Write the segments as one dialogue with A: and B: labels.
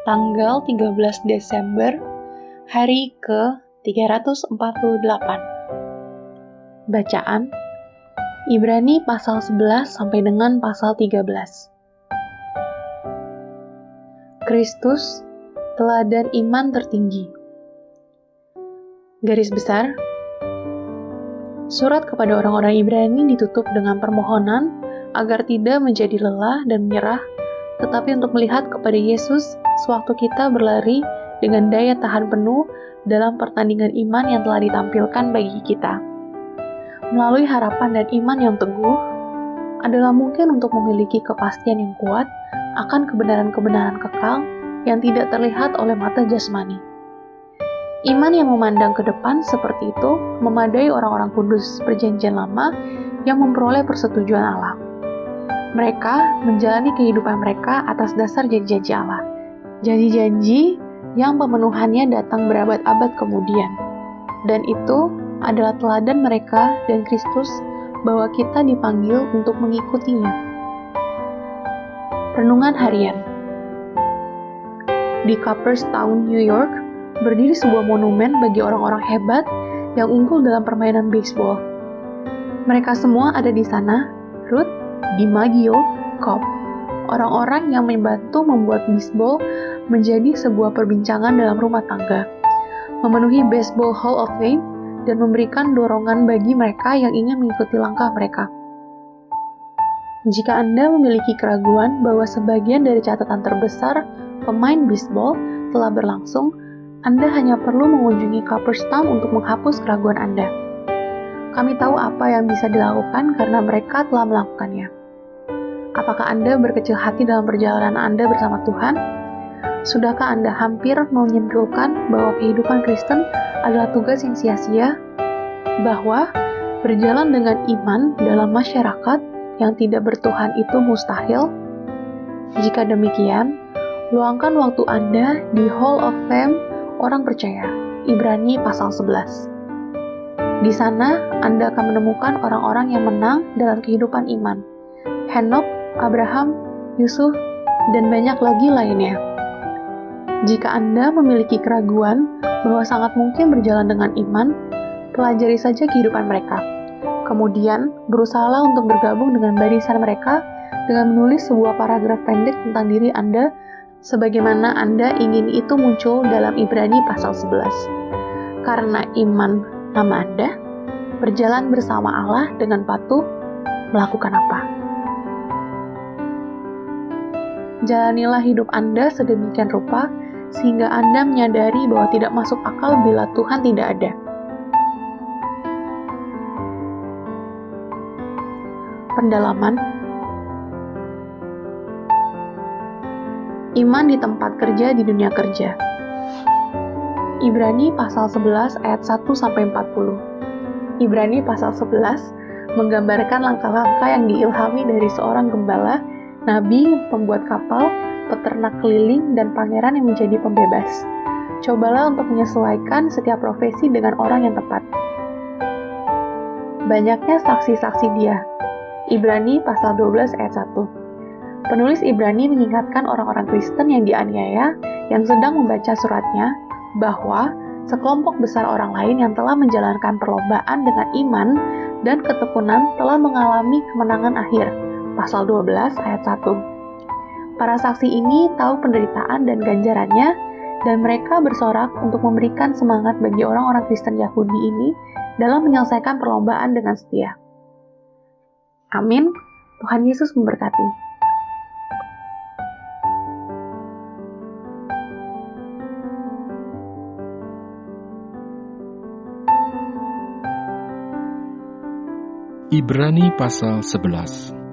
A: tanggal 13 Desember, hari ke-348. Bacaan Ibrani pasal 11 sampai dengan pasal 13. Kristus, teladan iman tertinggi. Garis besar, surat kepada orang-orang Ibrani ditutup dengan permohonan agar tidak menjadi lelah dan menyerah, tetapi untuk melihat kepada Yesus sewaktu kita berlari dengan daya tahan penuh dalam pertandingan iman yang telah ditampilkan bagi kita. Melalui harapan dan iman yang teguh, adalah mungkin untuk memiliki kepastian yang kuat akan kebenaran-kebenaran kekal yang tidak terlihat oleh mata jasmani. Iman yang memandang ke depan seperti itu memadai orang-orang kudus Perjanjian Lama yang memperoleh persetujuan Allah. Mereka menjalani kehidupan mereka atas dasar janji-janji Allah. Janji-janji yang pemenuhannya datang berabad-abad kemudian. Dan itu adalah teladan mereka dan Kristus bahwa kita dipanggil untuk mengikutinya. Renungan harian. Di Cooperstown, New York, berdiri sebuah monumen bagi orang-orang hebat yang unggul dalam permainan baseball. Mereka semua ada di sana, Ruth, DiMaggio, Cobb, orang-orang yang membantu membuat baseball menjadi sebuah perbincangan dalam rumah tangga, memenuhi Baseball Hall of Fame, dan memberikan dorongan bagi mereka yang ingin mengikuti langkah mereka. Jika Anda memiliki keraguan bahwa sebagian dari catatan terbesar pemain baseball telah berlangsung, Anda hanya perlu mengunjungi Cooperstown untuk menghapus keraguan Anda. Kami tahu apa yang bisa dilakukan karena mereka telah melakukannya. Apakah Anda berkecil hati dalam perjalanan Anda bersama Tuhan? Sudahkah Anda hampir menyimpulkan bahwa kehidupan Kristen adalah tugas yang sia-sia? Bahwa berjalan dengan iman dalam masyarakat yang tidak bertuhan itu mustahil? Jika demikian, luangkan waktu Anda di Hall of Fame orang percaya, Ibrani pasal 11. Di sana, Anda akan menemukan orang-orang yang menang dalam kehidupan iman. Henokh, Abraham, Yusuf, dan banyak lagi lainnya. Jika Anda memiliki keraguan bahwa sangat mungkin berjalan dengan iman, pelajari saja kehidupan mereka. Kemudian, berusahalah untuk bergabung dengan barisan mereka dengan menulis sebuah paragraf pendek tentang diri Anda sebagaimana Anda ingin itu muncul dalam Ibrani pasal 11. Karena iman nama Anda, berjalan bersama Allah dengan patuh, melakukan apa? Jalanilah hidup Anda sedemikian rupa, sehingga Anda menyadari bahwa tidak masuk akal bila Tuhan tidak ada. Pendalaman. Iman di tempat kerja di dunia kerja. Ibrani pasal 11 ayat 1-40. Ibrani pasal 11 menggambarkan langkah-langkah yang diilhami dari seorang gembala, nabi, pembuat kapal, peternak keliling, dan pangeran yang menjadi pembebas. Cobalah untuk menyesuaikan setiap profesi dengan orang yang tepat. Banyaknya saksi-saksi dia. Ibrani pasal 12 ayat 1. Penulis Ibrani mengingatkan orang-orang Kristen yang dianiaya yang sedang membaca suratnya bahwa sekelompok besar orang lain yang telah menjalankan perlombaan dengan iman dan ketekunan telah mengalami kemenangan akhir. Pasal 12 ayat 1. Para saksi ini tahu penderitaan dan ganjarannya, dan mereka bersorak untuk memberikan semangat bagi orang-orang Kristen Yahudi ini dalam menyelesaikan perlombaan dengan setia. Amin. Tuhan Yesus memberkati.
B: Ibrani pasal 11.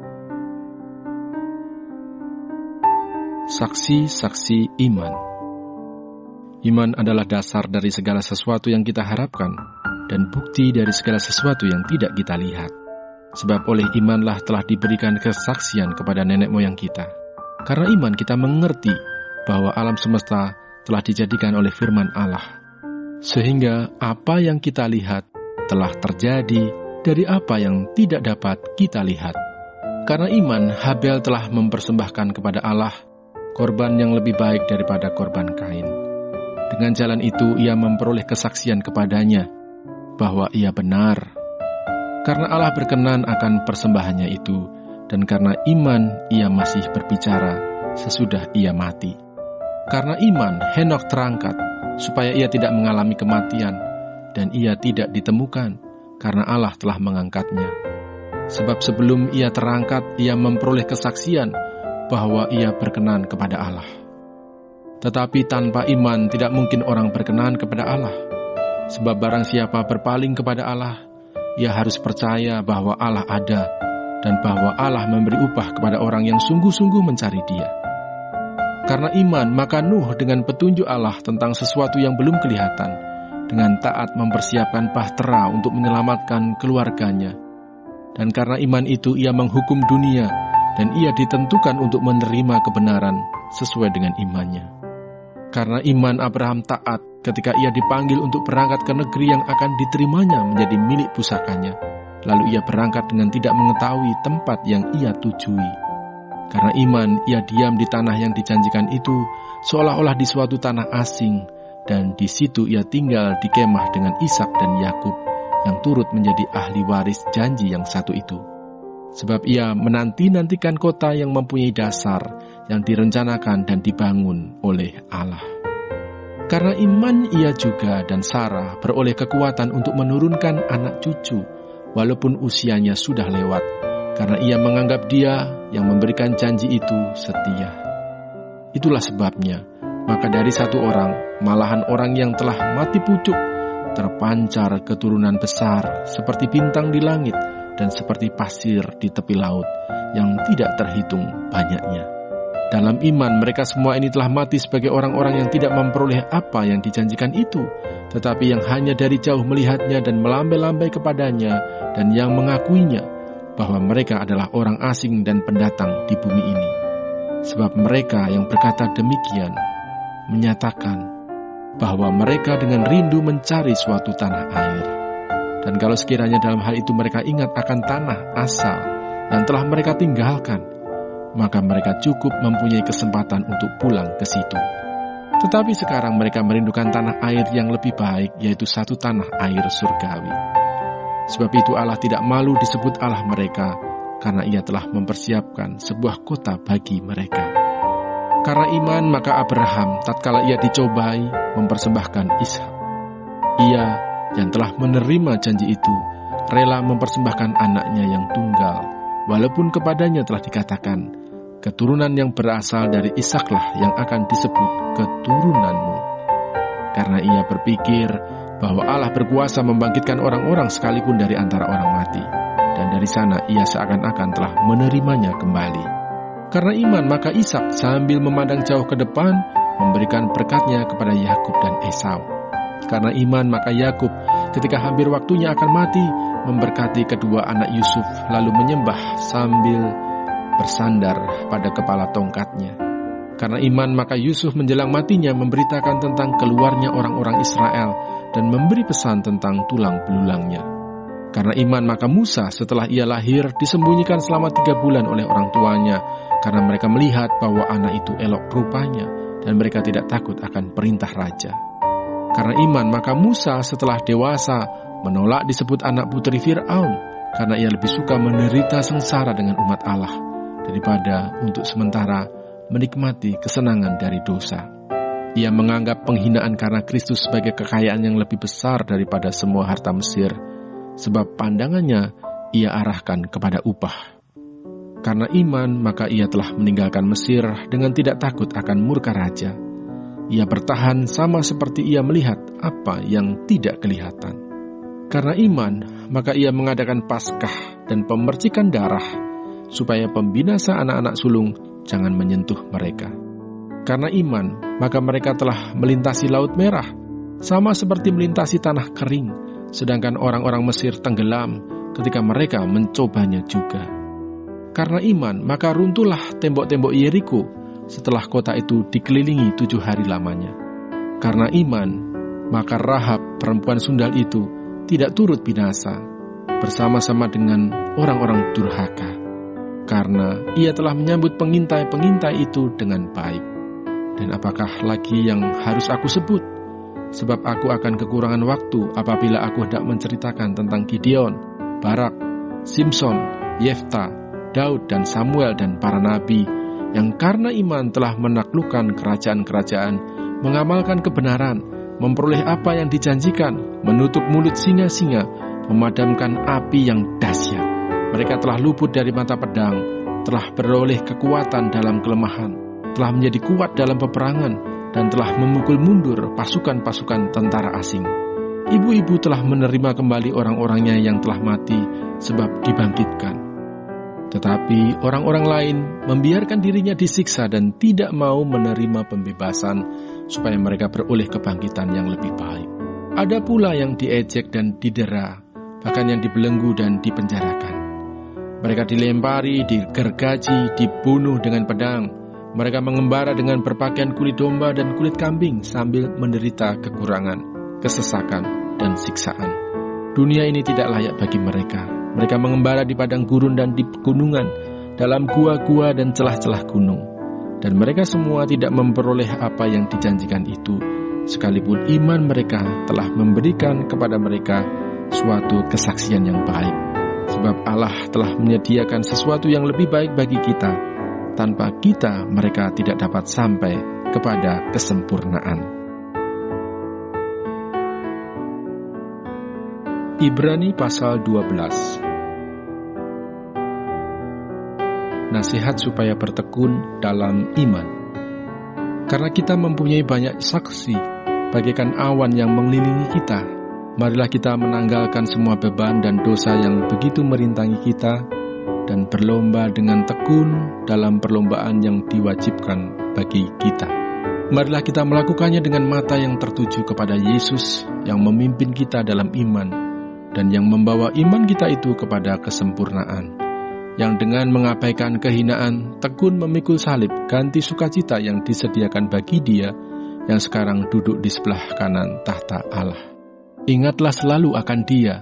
B: Saksi-saksi iman. Iman adalah dasar dari segala sesuatu yang kita harapkan dan bukti dari segala sesuatu yang tidak kita lihat. Sebab oleh imanlah telah diberikan kesaksian kepada nenek moyang kita. Karena iman kita mengerti bahwa alam semesta telah dijadikan oleh firman Allah. Sehingga apa yang kita lihat telah terjadi dari apa yang tidak dapat kita lihat. Karena iman, Habel telah mempersembahkan kepada Allah korban yang lebih baik daripada korban Kain. Dengan jalan itu ia memperoleh kesaksian kepadanya bahwa ia benar. Karena Allah berkenan akan persembahannya itu, dan karena iman ia masih berbicara sesudah ia mati. Karena iman Henokh terangkat, supaya ia tidak mengalami kematian, dan ia tidak ditemukan, karena Allah telah mengangkatnya. Sebab sebelum ia terangkat, ia memperoleh kesaksian bahwa ia berkenan kepada Allah. Tetapi tanpa iman tidak mungkin orang berkenan kepada Allah. Sebab barang siapa berpaling kepada Allah, ia harus percaya bahwa Allah ada, dan bahwa Allah memberi upah kepada orang yang sungguh-sungguh mencari Dia. Karena iman, maka Nuh dengan petunjuk Allah tentang sesuatu yang belum kelihatan, dengan taat mempersiapkan bahtera untuk menyelamatkan keluarganya. Dan karena iman itu ia menghukum dunia, dan ia ditentukan untuk menerima kebenaran sesuai dengan imannya. Karena iman Abraham taat ketika ia dipanggil untuk berangkat ke negeri yang akan diterimanya menjadi milik pusakanya. Lalu ia berangkat dengan tidak mengetahui tempat yang ia tujui. Karena iman, ia diam di tanah yang dijanjikan itu, seolah-olah di suatu tanah asing, dan di situ ia tinggal di kemah dengan Ishak dan Yakub, yang turut menjadi ahli waris janji yang satu itu. Sebab ia menanti-nantikan kota yang mempunyai dasar, yang direncanakan dan dibangun oleh Allah. Karena iman ia juga dan Sarah beroleh kekuatan untuk menurunkan anak cucu, walaupun usianya sudah lewat, karena ia menganggap Dia yang memberikan janji itu setia. Itulah sebabnya, maka dari satu orang, malahan orang yang telah mati pucuk, terpancar keturunan besar seperti bintang di langit dan seperti pasir di tepi laut yang tidak terhitung banyaknya. Dalam iman mereka semua ini telah mati sebagai orang-orang yang tidak memperoleh apa yang dijanjikan itu, tetapi yang hanya dari jauh melihatnya dan melambai-lambai kepadanya, dan yang mengakuinya bahwa mereka adalah orang asing dan pendatang di bumi ini. Sebab mereka yang berkata demikian menyatakan bahwa mereka dengan rindu mencari suatu tanah air. Dan kalau sekiranya dalam hal itu mereka ingat akan tanah asal yang telah mereka tinggalkan, maka mereka cukup mempunyai kesempatan untuk pulang ke situ. Tetapi sekarang mereka merindukan tanah air yang lebih baik, yaitu satu tanah air surgawi. Sebab itu Allah tidak malu disebut Allah mereka, karena Ia telah mempersiapkan sebuah kota bagi mereka. Karena iman, maka Abraham, tatkala ia dicobai, mempersembahkan Ishak. Ia yang telah menerima janji itu, rela mempersembahkan anaknya yang tunggal, walaupun kepadanya telah dikatakan, keturunan yang berasal dari Ishaklah yang akan disebut keturunanmu. Karena ia berpikir bahwa Allah berkuasa membangkitkan orang-orang sekalipun dari antara orang mati, dan dari sana ia seakan-akan telah menerimanya kembali. Karena iman, maka Ishak sambil memandang jauh ke depan, memberikan berkatnya kepada Yakub dan Esau. Karena iman, maka Yakub ketika hampir waktunya akan mati, memberkati kedua anak Yusuf, lalu menyembah sambil bersandar pada kepala tongkatnya. Karena iman, maka Yusuf menjelang matinya memberitakan tentang keluarnya orang-orang Israel dan memberi pesan tentang tulang belulangnya. Karena iman, maka Musa setelah ia lahir disembunyikan selama 3 bulan oleh orang tuanya, karena mereka melihat bahwa anak itu elok rupanya, dan mereka tidak takut akan perintah raja. Karena iman, maka Musa setelah dewasa menolak disebut anak putri Fir'aun, karena ia lebih suka menderita sengsara dengan umat Allah, daripada untuk sementara menikmati kesenangan dari dosa. Ia menganggap penghinaan karena Kristus sebagai kekayaan yang lebih besar daripada semua harta Mesir, sebab pandangannya ia arahkan kepada upah. Karena iman, maka ia telah meninggalkan Mesir dengan tidak takut akan murka raja. Ia bertahan sama seperti ia melihat apa yang tidak kelihatan. Karena iman, maka ia mengadakan Paskah dan pemercikan darah, supaya pembinasa anak-anak sulung jangan menyentuh mereka. Karena iman, maka mereka telah melintasi Laut Merah, sama seperti melintasi tanah kering, sedangkan orang-orang Mesir tenggelam ketika mereka mencobanya juga. Karena iman, maka runtuhlah tembok-tembok Yeriko setelah kota itu dikelilingi 7 hari lamanya. Karena iman, maka Rahab, perempuan sundal itu, tidak turut binasa bersama-sama dengan orang-orang durhaka. karena ia telah menyambut pengintai-pengintai itu dengan baik. Dan apakah lagi yang harus aku sebut? Sebab aku akan kekurangan waktu apabila aku hendak menceritakan tentang Gideon, Barak, Simson, Yefta, Daud dan Samuel dan para nabi, yang karena iman telah menaklukkan kerajaan-kerajaan, mengamalkan kebenaran, memperoleh apa yang dijanjikan, menutup mulut singa-singa, memadamkan api yang dahsyat. Mereka telah luput dari mata pedang, telah beroleh kekuatan dalam kelemahan, telah menjadi kuat dalam peperangan, dan telah memukul mundur pasukan-pasukan tentara asing. Ibu-ibu telah menerima kembali orang-orangnya yang telah mati, sebab dibangkitkan. Tetapi orang-orang lain membiarkan dirinya disiksa dan tidak mau menerima pembebasan, supaya mereka beroleh kebangkitan yang lebih baik. Ada pula yang diejek dan didera, bahkan yang dibelenggu dan dipenjarakan. Mereka dilempari, digergaji, dibunuh dengan pedang. Mereka mengembara dengan berpakaian kulit domba dan kulit kambing sambil menderita kekurangan, kesesakan, dan siksaan. Dunia ini tidak layak bagi mereka. Mereka mengembara di padang gurun dan di pegunungan, dalam gua-gua dan celah-celah gunung. Dan mereka semua tidak memperoleh apa yang dijanjikan itu, sekalipun iman mereka telah memberikan kepada mereka suatu kesaksian yang baik. Sebab Allah telah menyediakan sesuatu yang lebih baik bagi kita. Tanpa kita, mereka tidak dapat sampai kepada kesempurnaan. Ibrani pasal 12. Nasihat supaya bertekun dalam iman. Karena kita mempunyai banyak saksi, bagaikan awan yang mengelilingi kita, marilah kita menanggalkan semua beban dan dosa yang begitu merintangi kita, dan berlomba dengan tekun dalam perlombaan yang diwajibkan bagi kita. Marilah kita melakukannya dengan mata yang tertuju kepada Yesus yang memimpin kita dalam iman, dan yang membawa iman kita itu kepada kesempurnaan, yang dengan mengabaikan kehinaan, tekun memikul salib, ganti sukacita yang disediakan bagi Dia yang sekarang duduk di sebelah kanan tahta Allah. Ingatlah selalu akan Dia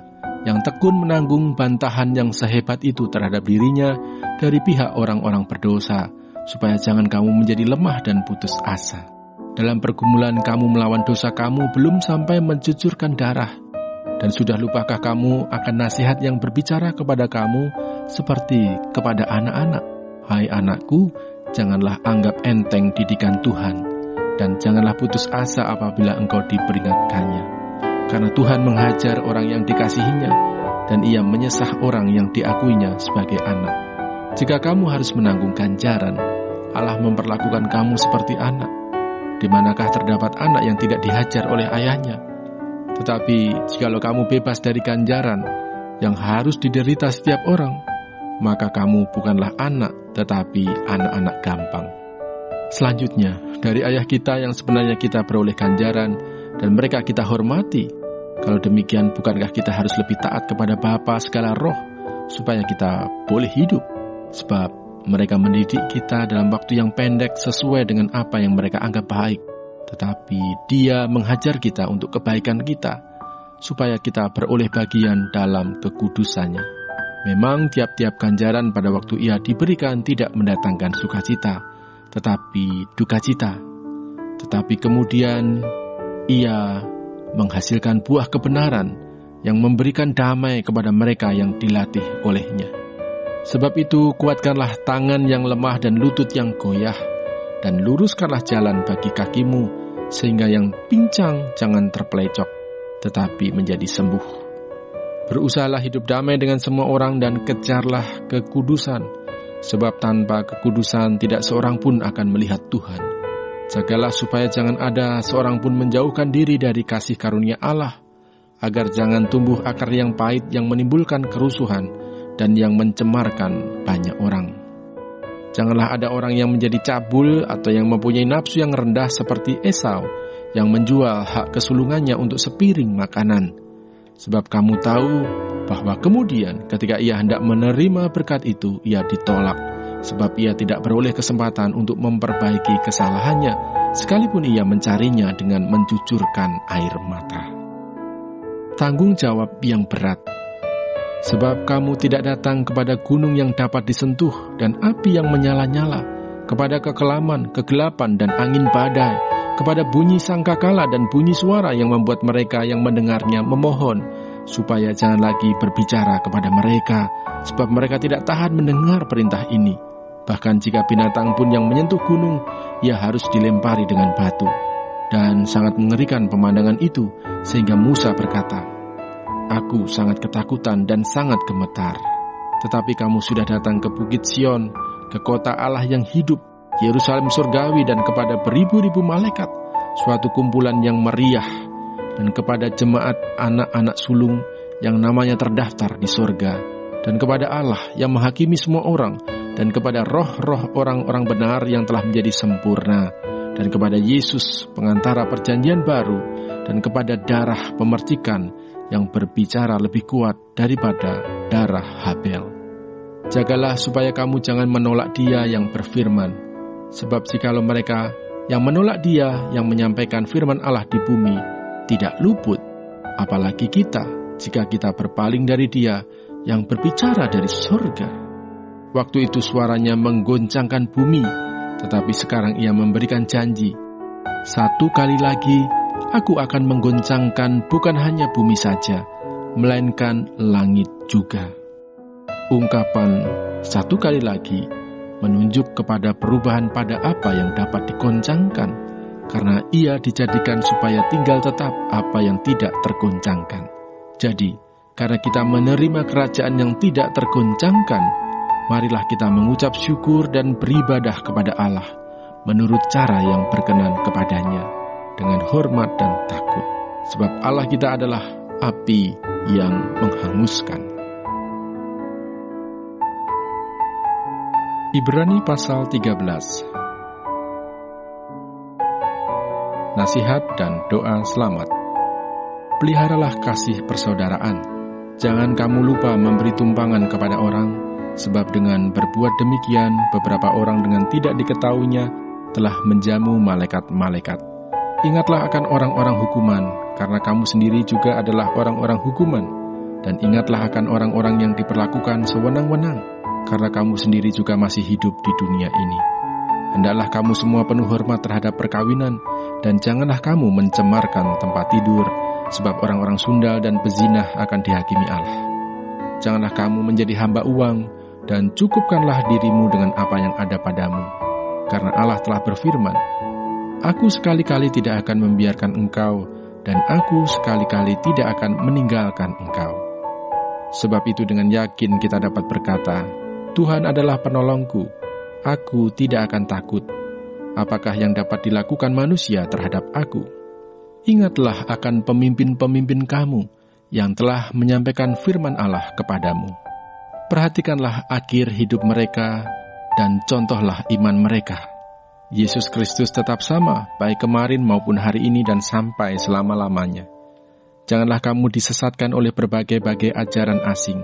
B: yang tekun menanggung bantahan yang sehebat itu terhadap dirinya dari pihak orang-orang berdosa, supaya jangan kamu menjadi lemah dan putus asa. Dalam pergumulan kamu melawan dosa kamu belum sampai mencucurkan darah, dan sudah lupakah kamu akan nasihat yang berbicara kepada kamu seperti kepada anak-anak? Hai anakku, janganlah anggap enteng didikan Tuhan, dan janganlah putus asa apabila engkau diperingatkannya. Karena Tuhan menghajar orang yang dikasihinya, dan Ia menyesah orang yang diakuinya sebagai anak. Jika kamu harus menanggung ganjaran, Allah memperlakukan kamu seperti anak. Di manakah terdapat anak yang tidak dihajar oleh ayahnya? Tetapi jikalau kamu bebas dari ganjaran yang harus diderita setiap orang, maka kamu bukanlah anak, tetapi anak-anak gampang. Selanjutnya, dari ayah kita yang sebenarnya kita beroleh ganjaran, dan mereka kita hormati. Kalau demikian, bukankah kita harus lebih taat kepada Bapa segala roh, supaya kita boleh hidup? Sebab mereka mendidik kita dalam waktu yang pendek sesuai dengan apa yang mereka anggap baik. Tetapi Dia menghajar kita untuk kebaikan kita, supaya kita beroleh bagian dalam kekudusannya. Memang tiap-tiap ganjaran pada waktu Ia diberikan tidak mendatangkan sukacita, tetapi duka cita. Tetapi kemudian Ia menghasilkan buah kebenaran yang memberikan damai kepada mereka yang dilatih olehnya. Sebab itu kuatkanlah tangan yang lemah dan lutut yang goyah, dan luruskanlah jalan bagi kakimu, sehingga yang pincang jangan terpelecok, tetapi menjadi sembuh. Berusahalah hidup damai dengan semua orang dan kejarlah kekudusan, sebab tanpa kekudusan tidak seorang pun akan melihat Tuhan. Jagalah supaya jangan ada seorang pun menjauhkan diri dari kasih karunia Allah, agar jangan tumbuh akar yang pahit yang menimbulkan kerusuhan dan yang mencemarkan banyak orang. Janganlah ada orang yang menjadi cabul atau yang mempunyai nafsu yang rendah seperti Esau, yang menjual hak kesulungannya untuk sepiring makanan. Sebab kamu tahu bahwa kemudian ketika ia hendak menerima berkat itu, ia ditolak. Sebab ia tidak beroleh kesempatan untuk memperbaiki kesalahannya, sekalipun ia mencarinya dengan mencucurkan air mata. Tanggung jawab yang berat. Sebab kamu tidak datang kepada gunung yang dapat disentuh dan api yang menyala-nyala, kepada kekelaman, kegelapan, dan angin badai, kepada bunyi sangkakala dan bunyi suara yang membuat mereka yang mendengarnya memohon, supaya jangan lagi berbicara kepada mereka, sebab mereka tidak tahan mendengar perintah ini. Bahkan jika binatang pun yang menyentuh gunung, ia harus dilempari dengan batu. Dan sangat mengerikan pemandangan itu, sehingga Musa berkata, "Aku sangat ketakutan dan sangat gemetar. Tetapi kamu sudah datang ke Bukit Sion, ke kota Allah yang hidup, Yerusalem surgawi, dan kepada beribu-ribu malaikat, suatu kumpulan yang meriah, dan kepada jemaat anak-anak sulung yang namanya terdaftar di sorga, dan kepada Allah yang menghakimi semua orang, dan kepada roh-roh orang-orang benar yang telah menjadi sempurna, dan kepada Yesus pengantara perjanjian baru, dan kepada darah pemercikan yang berbicara lebih kuat daripada darah Habel. Jagalah supaya kamu jangan menolak Dia yang berfirman, sebab jikalau mereka yang menolak Dia yang menyampaikan firman Allah di bumi tidak luput, apalagi kita jika kita berpaling dari Dia yang berbicara dari surga." Waktu itu suaranya menggoncangkan bumi, tetapi sekarang Ia memberikan janji, "Satu kali lagi Aku akan menggoncangkan bukan hanya bumi saja, melainkan langit juga." Ungkapan "satu kali lagi" menunjuk kepada perubahan pada apa yang dapat digoncangkan, karena Ia dijadikan supaya tinggal tetap apa yang tidak tergoncangkan. Jadi, karena kita menerima kerajaan yang tidak tergoncangkan, marilah kita mengucap syukur dan beribadah kepada Allah menurut cara yang berkenan kepadanya, dengan hormat dan takut, sebab Allah kita adalah api yang menghanguskan. Ibrani pasal 13. Nasihat dan doa selamat. Peliharalah kasih persaudaraan. Jangan kamu lupa memberi tumpangan kepada orang, sebab dengan berbuat demikian beberapa orang dengan tidak diketahuinya telah menjamu malaikat-malaikat. Ingatlah akan orang-orang hukuman, karena kamu sendiri juga adalah orang-orang hukuman. Dan ingatlah akan orang-orang yang diperlakukan sewenang-wenang, karena kamu sendiri juga masih hidup di dunia ini. Hendaklah kamu semua penuh hormat terhadap perkawinan, dan janganlah kamu mencemarkan tempat tidur, sebab orang-orang sundal dan pezinah akan dihakimi Allah. Janganlah kamu menjadi hamba uang, dan cukupkanlah dirimu dengan apa yang ada padamu. Karena Allah telah berfirman, "Aku sekali-kali tidak akan membiarkan engkau, dan aku sekali-kali tidak akan meninggalkan engkau." Sebab itu dengan yakin kita dapat berkata, "Tuhan adalah penolongku, aku tidak akan takut. Apakah yang dapat dilakukan manusia terhadap aku?" Ingatlah akan pemimpin-pemimpin kamu yang telah menyampaikan firman Allah kepadamu. Perhatikanlah akhir hidup mereka dan contohlah iman mereka. Yesus Kristus tetap sama, baik kemarin maupun hari ini dan sampai selama-lamanya. Janganlah kamu disesatkan oleh berbagai-bagai ajaran asing,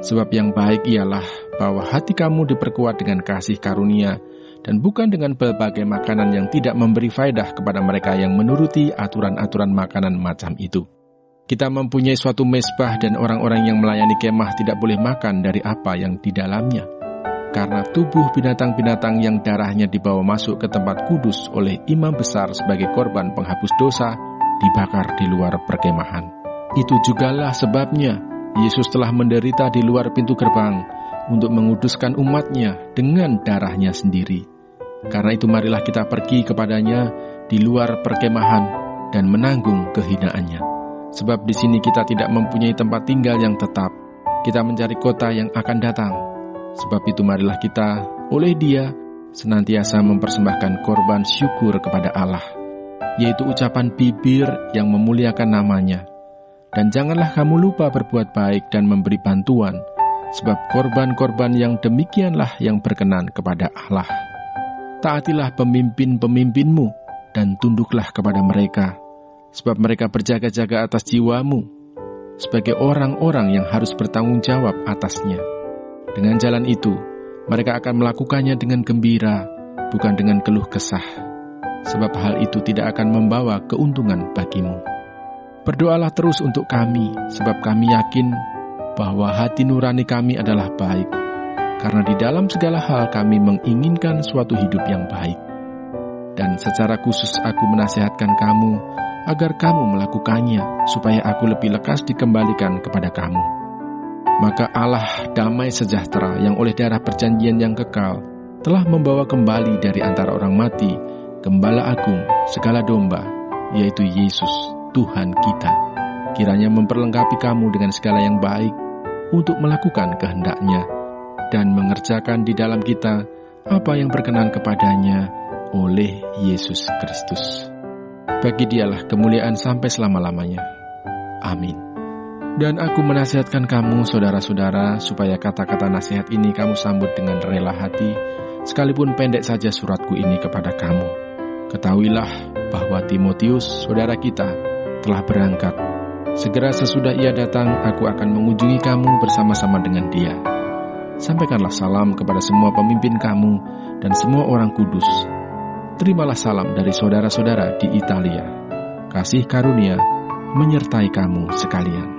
B: sebab yang baik ialah bahwa hati kamu diperkuat dengan kasih karunia, dan bukan dengan berbagai makanan yang tidak memberi faedah kepada mereka yang menuruti aturan-aturan makanan macam itu. Kita mempunyai suatu mezbah dan orang-orang yang melayani kemah tidak boleh makan dari apa yang di dalamnya, karena tubuh binatang-binatang yang darahnya dibawa masuk ke tempat kudus oleh imam besar sebagai korban penghapus dosa dibakar di luar perkemahan. Itu jugalah sebabnya Yesus telah menderita di luar pintu gerbang untuk menguduskan umatnya dengan darahnya sendiri. Karena itu marilah kita pergi kepadanya di luar perkemahan dan menanggung kehinaannya. Sebab di sini kita tidak mempunyai tempat tinggal yang tetap. Kita mencari kota yang akan datang. Sebab itu marilah kita oleh Dia senantiasa mempersembahkan korban syukur kepada Allah, yaitu ucapan bibir yang memuliakan namanya. Dan janganlah kamu lupa berbuat baik dan memberi bantuan, sebab korban-korban yang demikianlah yang berkenan kepada Allah. Taatilah pemimpin-pemimpinmu dan tunduklah kepada mereka, sebab mereka berjaga-jaga atas jiwamu, sebagai orang-orang yang harus bertanggung jawab atasnya. Dengan jalan itu, mereka akan melakukannya dengan gembira, bukan dengan keluh kesah, sebab hal itu tidak akan membawa keuntungan bagimu. Berdoalah terus untuk kami, sebab kami yakin bahwa hati nurani kami adalah baik, karena di dalam segala hal kami menginginkan suatu hidup yang baik. Dan secara khusus aku menasihatkan kamu, agar kamu melakukannya, supaya aku lebih lekas dikembalikan kepada kamu. Maka Allah damai sejahtera yang oleh darah perjanjian yang kekal telah membawa kembali dari antara orang mati Gembala Agung segala domba, yaitu Yesus, Tuhan kita. Kiranya memperlengkapi kamu dengan segala yang baik untuk melakukan kehendak-Nya dan mengerjakan di dalam kita apa yang berkenan kepadanya oleh Yesus Kristus. Bagi Dialah kemuliaan sampai selama-lamanya. Amin. Dan aku menasihatkan kamu, saudara-saudara, supaya kata-kata nasihat ini kamu sambut dengan rela hati, sekalipun pendek saja suratku ini kepada kamu. Ketahuilah bahwa Timotius, saudara kita, telah berangkat. Segera sesudah ia datang, aku akan mengunjungi kamu bersama-sama dengan dia. Sampaikanlah salam kepada semua pemimpin kamu dan semua orang kudus. Terimalah salam dari saudara-saudara di Italia. Kasih karunia menyertai kamu sekalian.